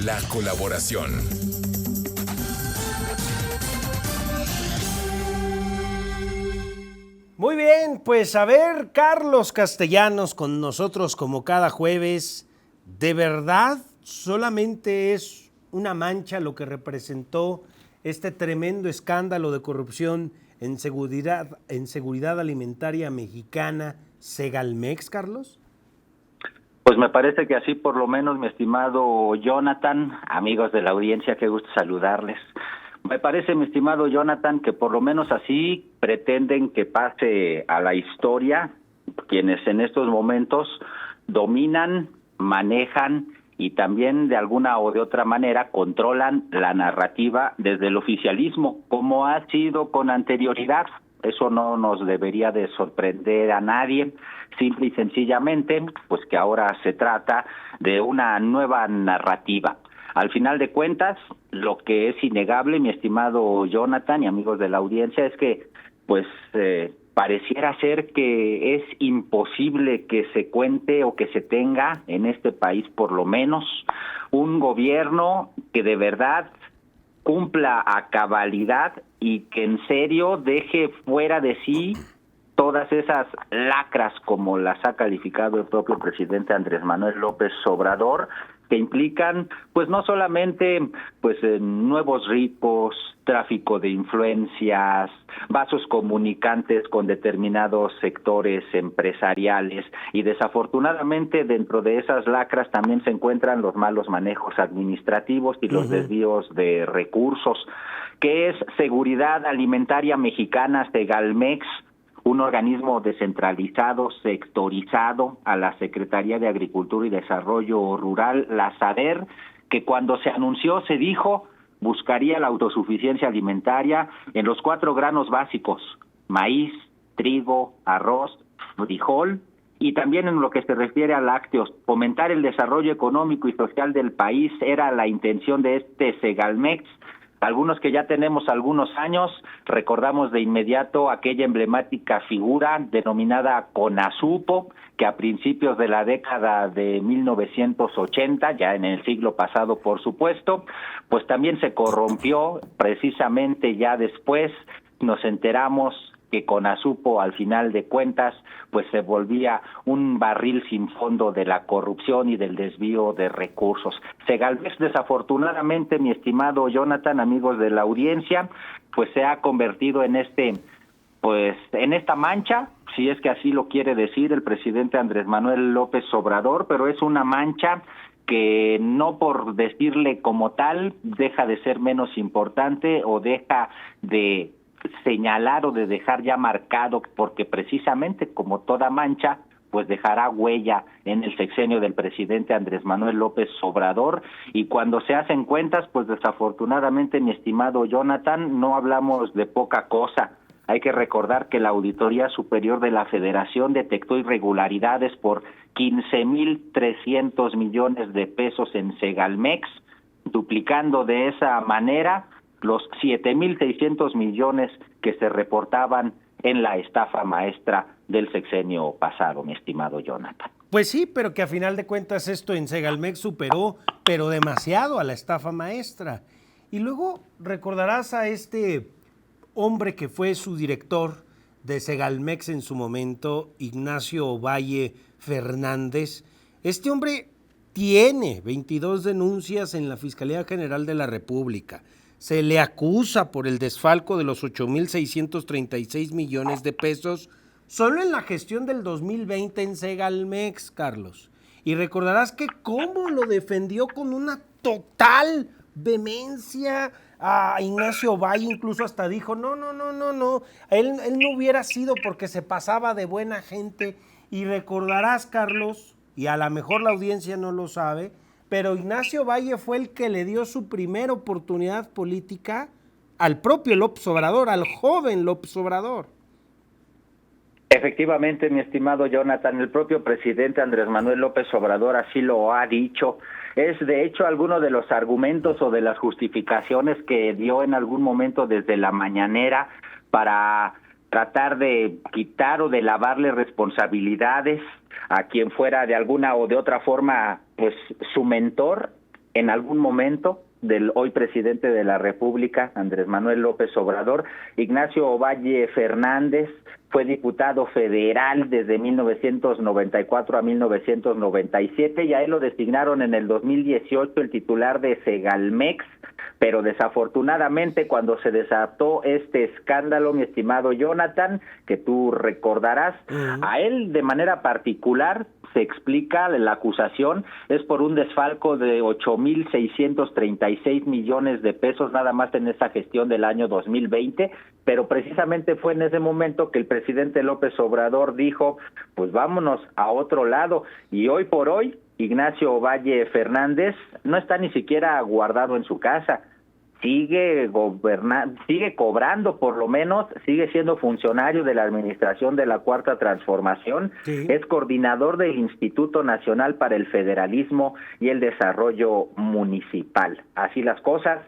La colaboración. Muy bien, pues a ver, Carlos Castellanos con nosotros como cada jueves. ¿De verdad solamente es una mancha lo que representó este tremendo escándalo de corrupción en seguridad alimentaria mexicana, Segalmex, Carlos? Pues me parece que así por lo menos, mi estimado Jonathan, amigos de la audiencia, qué gusto saludarles. Me parece, mi estimado Jonathan, que por lo menos así pretenden que pase a la historia quienes en estos momentos dominan, manejan y también de alguna o de otra manera controlan la narrativa desde el oficialismo, como ha sido con anterioridad. Eso no nos debería de sorprender a nadie, simple y sencillamente, pues que ahora se trata de una nueva narrativa. Al final de cuentas, lo que es innegable, mi estimado Jonathan y amigos de la audiencia, es que pues pareciera ser que es imposible que se cuente o que se tenga en este país por lo menos un gobierno que de verdad cumpla a cabalidad y que en serio deje fuera de sí todas esas lacras, como las ha calificado el propio presidente Andrés Manuel López Obrador, que implican pues no solamente pues nuevos ricos, tráfico de influencias, vasos comunicantes con determinados sectores empresariales, y desafortunadamente dentro de esas lacras también se encuentran los malos manejos administrativos y los desvíos de recursos. ¿Qué es Seguridad Alimentaria Mexicana, Segalmex? Un organismo descentralizado, sectorizado a la Secretaría de Agricultura y Desarrollo Rural, la SADER, que cuando se anunció se dijo buscaría la autosuficiencia alimentaria en los 4 granos básicos: maíz, trigo, arroz, frijol, y también en lo que se refiere a lácteos. Fomentar el desarrollo económico y social del país era la intención de este Segalmex. Algunos que ya tenemos algunos años recordamos de inmediato aquella emblemática figura denominada CONASUPO, que a principios de la década de 1980, ya en el siglo pasado por supuesto, pues también se corrompió. Precisamente ya después nos enteramos que CONASUPO al final de cuentas pues se volvía un barril sin fondo de la corrupción y del desvío de recursos. Segalmex, desafortunadamente, mi estimado Jonathan, amigos de la audiencia, pues se ha convertido en en esta mancha, si es que así lo quiere decir el presidente Andrés Manuel López Obrador, pero es una mancha que no por decirle como tal deja de ser menos importante o deja de señalar o de dejar ya marcado, porque precisamente como toda mancha pues dejará huella en el sexenio del presidente Andrés Manuel López Obrador. Y cuando se hacen cuentas, pues desafortunadamente, mi estimado Jonathan, no hablamos de poca cosa. Hay que recordar que la Auditoría Superior de la Federación detectó irregularidades por 15,300 millones de pesos en Segalmex, duplicando de esa manera los 7,600 millones que se reportaban en la estafa maestra del sexenio pasado, mi estimado Jonathan. Pues sí, pero que a final de cuentas esto en Segalmex superó, pero demasiado, a la estafa maestra. Y luego recordarás a este hombre que fue su director de Segalmex en su momento, Ignacio Valle Fernández. Este hombre tiene 22 denuncias en la Fiscalía General de la República. Se le acusa por el desfalco de los 8,636 millones de pesos solo en la gestión del 2020 en Segalmex, Carlos. Y recordarás que cómo lo defendió con una total vehemencia a Ignacio Valle, incluso hasta dijo, no, él no hubiera sido porque se pasaba de buena gente. Y recordarás, Carlos, y a lo mejor la audiencia no lo sabe, pero Ignacio Valle fue el que le dio su primera oportunidad política al propio López Obrador, al joven López Obrador. Efectivamente, mi estimado Jonathan, el propio presidente Andrés Manuel López Obrador así lo ha dicho. Es de hecho alguno de los argumentos o de las justificaciones que dio en algún momento desde la mañanera para tratar de quitar o de lavarle responsabilidades a quien fuera de alguna o de otra forma pues su mentor en algún momento del hoy presidente de la República, Andrés Manuel López Obrador. Ignacio Ovalle Fernández fue diputado federal desde 1994 a 1997 y a él lo designaron en el 2018 el titular de Segalmex, pero desafortunadamente cuando se desató este escándalo, mi estimado Jonathan, que tú recordarás, a él de manera particular se explica la acusación es por un desfalco de 8,636 millones de pesos nada más en esa gestión del año 2020, pero precisamente fue en ese momento que el presidente López Obrador dijo, pues vámonos a otro lado, y hoy por hoy Ignacio Ovalle Fernández no está ni siquiera guardado en su casa. Sigue cobrando, por lo menos, sigue siendo funcionario de la administración de la Cuarta Transformación, sí. Es coordinador del Instituto Nacional para el Federalismo y el Desarrollo Municipal. Así las cosas.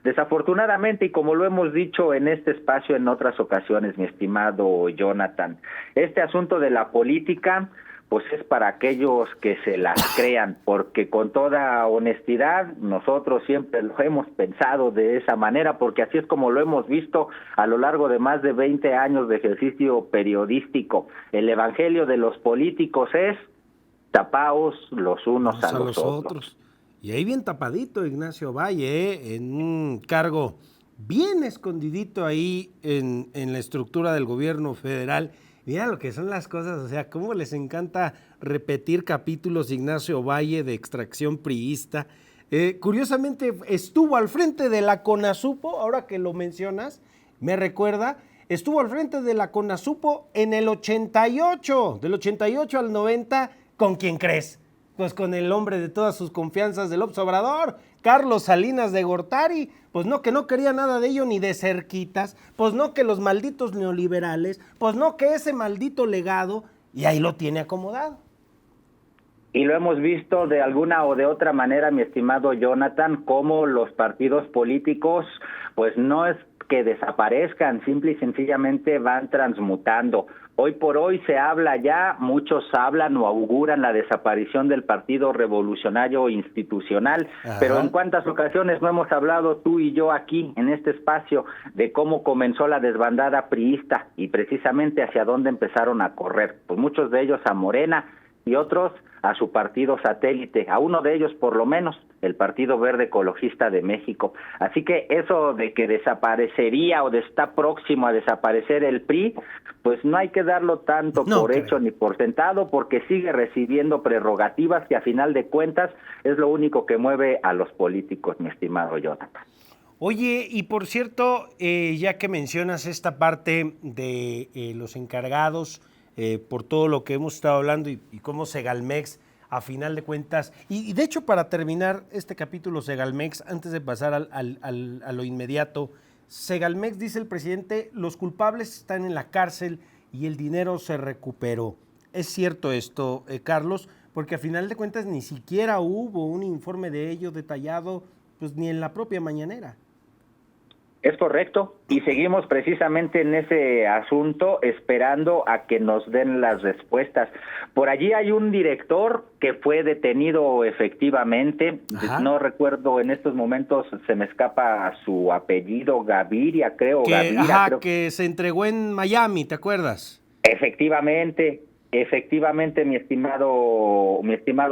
Desafortunadamente, y como lo hemos dicho en este espacio en otras ocasiones, mi estimado Jonathan, este asunto de la política pues es para aquellos que se las crean, porque con toda honestidad nosotros siempre lo hemos pensado de esa manera, porque así es como lo hemos visto a lo largo de más de 20 años de ejercicio periodístico. El evangelio de los políticos es tapaos los unos a los otros. Y ahí bien tapadito Ignacio Valle, en un cargo bien escondidito ahí en la estructura del gobierno federal. Mira lo que son las cosas, o sea, cómo les encanta repetir capítulos de Ignacio Valle de extracción priista. Curiosamente, estuvo al frente de la CONASUPO, ahora que lo mencionas, me recuerda, estuvo al frente de la CONASUPO en el 88, del 88 al 90, ¿con quién crees? Pues con el hombre de todas sus confianzas del López Obrador, Carlos Salinas de Gortari, pues no, que no quería nada de ello ni de cerquitas, pues no, que los malditos neoliberales, pues no, que ese maldito legado, y ahí lo tiene acomodado. Y lo hemos visto de alguna o de otra manera, mi estimado Jonathan, cómo los partidos políticos, pues no es que desaparezcan, simple y sencillamente van transmutando. Hoy por hoy se habla ya, muchos hablan o auguran la desaparición del Partido Revolucionario Institucional, ajá, pero en cuántas ocasiones no hemos hablado tú y yo aquí en este espacio de cómo comenzó la desbandada priista y precisamente hacia dónde empezaron a correr, pues muchos de ellos a Morena y otros a su partido satélite, a uno de ellos por lo menos, el Partido Verde Ecologista de México. Así que eso de que desaparecería o de está próximo a desaparecer el PRI, pues no hay que darlo tanto por hecho ni por sentado, porque sigue recibiendo prerrogativas que a final de cuentas es lo único que mueve a los políticos, mi estimado Jonathan. Oye, y por cierto, ya que mencionas esta parte de los encargados, por todo lo que hemos estado hablando y cómo Segalmex, a final de cuentas, y de hecho para terminar este capítulo Segalmex, antes de pasar a lo inmediato, Segalmex, dice el presidente, los culpables están en la cárcel y el dinero se recuperó. ¿Es cierto esto, Carlos? Porque a final de cuentas ni siquiera hubo un informe de ello detallado, pues ni en la propia mañanera. Es correcto, y seguimos precisamente en ese asunto esperando a que nos den las respuestas. Por allí hay un director que fue detenido efectivamente, ajá, no recuerdo en estos momentos, se me escapa su apellido, Gaviria, creo. Ajá, que se entregó en Miami, ¿te acuerdas? Efectivamente, mi estimado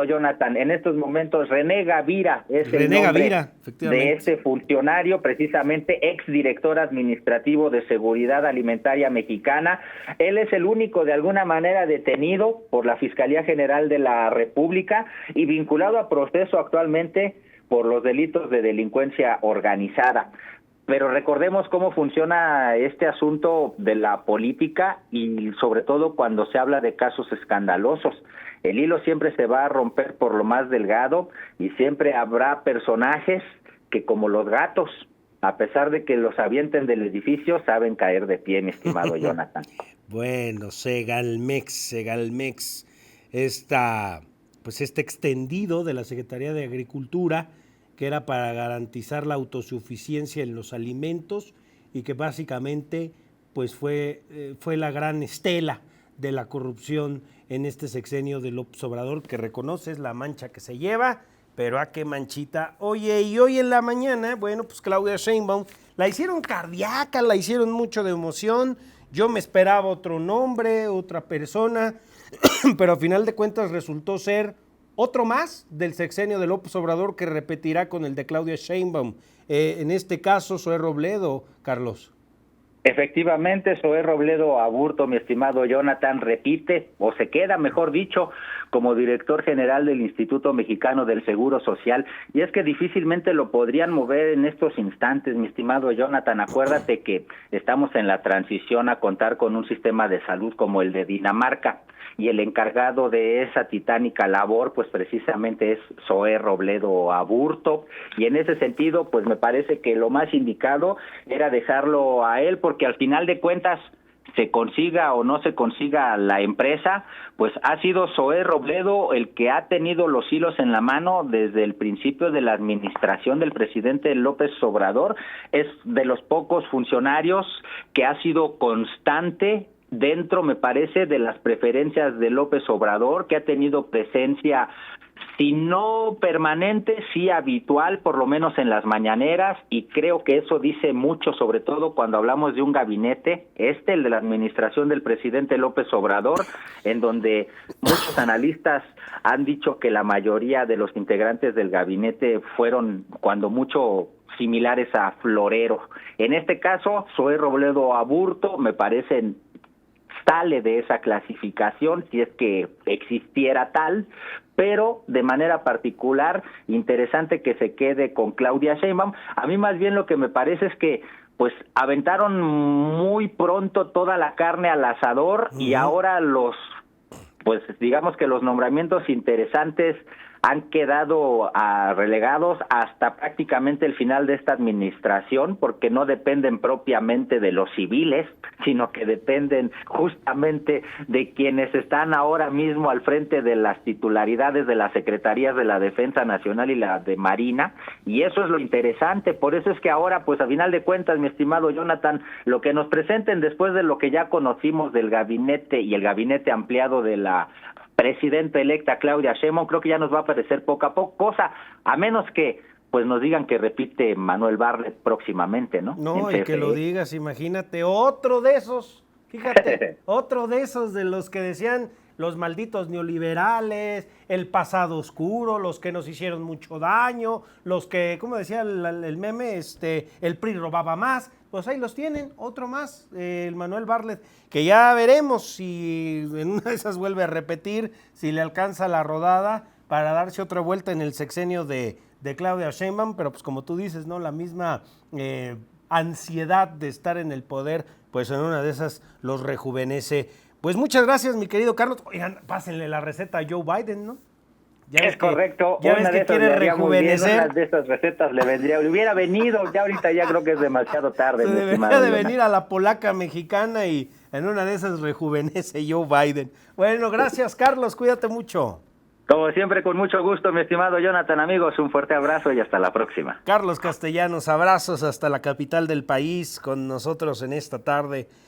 Jonathan, en estos momentos René Gavira es el nombre de este funcionario, precisamente exdirector administrativo de Seguridad Alimentaria Mexicana. Él es el único de alguna manera detenido por la Fiscalía General de la República y vinculado a proceso actualmente por los delitos de delincuencia organizada. Pero recordemos cómo funciona este asunto de la política y sobre todo cuando se habla de casos escandalosos. El hilo siempre se va a romper por lo más delgado y siempre habrá personajes que, como los gatos, a pesar de que los avienten del edificio, saben caer de pie, mi estimado Jonathan. Bueno, Segalmex, este extendido de la Secretaría de Agricultura, que era para garantizar la autosuficiencia en los alimentos y que básicamente pues fue la gran estela de la corrupción en este sexenio de López Obrador, que reconoces la mancha que se lleva, pero a qué manchita. Oye, y hoy en la mañana, bueno, pues Claudia Sheinbaum, la hicieron cardíaca, la hicieron mucho de emoción. Yo me esperaba otro nombre, otra persona, pero a final de cuentas resultó ser otro más del sexenio de López Obrador que repetirá con el de Claudia Sheinbaum. En este caso, Zoé Robledo, Carlos. Efectivamente, Zoé Robledo Aburto, mi estimado Jonathan, repite, o se queda, mejor dicho, como director general del Instituto Mexicano del Seguro Social, y es que difícilmente lo podrían mover en estos instantes, mi estimado Jonathan. Acuérdate que estamos en la transición a contar con un sistema de salud como el de Dinamarca, y el encargado de esa titánica labor, pues precisamente es Zoé Robledo Aburto, y en ese sentido, pues me parece que lo más indicado era dejarlo a él, porque al final de cuentas, se consiga o no se consiga la empresa, pues ha sido Zoé Robledo el que ha tenido los hilos en la mano desde el principio de la administración del presidente López Obrador. Es de los pocos funcionarios que ha sido constante dentro, me parece, de las preferencias de López Obrador, que ha tenido presencia, si no permanente, sí habitual, por lo menos en las mañaneras, y creo que eso dice mucho, sobre todo cuando hablamos de un gabinete, el de la administración del presidente López Obrador, en donde muchos analistas han dicho que la mayoría de los integrantes del gabinete fueron, cuando mucho, similares a Florero. En este caso, Zoé Robledo Aburto, me parece, sale de esa clasificación, si es que existiera tal, pero de manera particular, interesante que se quede con Claudia Sheinbaum. A mí más bien lo que me parece es que pues aventaron muy pronto toda la carne al asador, y ahora pues digamos que los nombramientos interesantes han quedado relegados hasta prácticamente el final de esta administración, porque no dependen propiamente de los civiles, sino que dependen justamente de quienes están ahora mismo al frente de las titularidades de las Secretarías de la Defensa Nacional y la de Marina, y eso es lo interesante. Por eso es que ahora, pues a final de cuentas, mi estimado Jonathan, lo que nos presenten después de lo que ya conocimos del gabinete y el gabinete ampliado de la presidenta electa Claudia Sheinbaum, creo que ya nos va a parecer poco a poco, cosa, a menos que pues nos digan que repite Manuel Bartlett próximamente, ¿no? No, y que lo digas, imagínate, otro de esos, fíjate, otro de esos de los que decían los malditos neoliberales, el pasado oscuro, los que nos hicieron mucho daño, los que, como decía el meme, el PRI robaba más, pues ahí los tienen, otro más, el Manuel Bartlett, que ya veremos si en una de esas vuelve a repetir, si le alcanza la rodada para darse otra vuelta en el sexenio de Claudia Sheinbaum, pero pues como tú dices, ¿no? La misma ansiedad de estar en el poder, pues en una de esas los rejuvenece. Pues muchas gracias, mi querido Carlos. Oigan, pásenle la receta a Joe Biden, ¿no? Es correcto. Ya ves que quiere rejuvenecer. Una de esas recetas le hubiera venido, ya ahorita ya creo que es demasiado tarde. Debería de venir a la polaca mexicana y en una de esas rejuvenece Joe Biden. Bueno, gracias, Carlos, cuídate mucho. Como siempre, con mucho gusto, mi estimado Jonathan, amigos, un fuerte abrazo y hasta la próxima. Carlos Castellanos, abrazos hasta la capital del país con nosotros en esta tarde.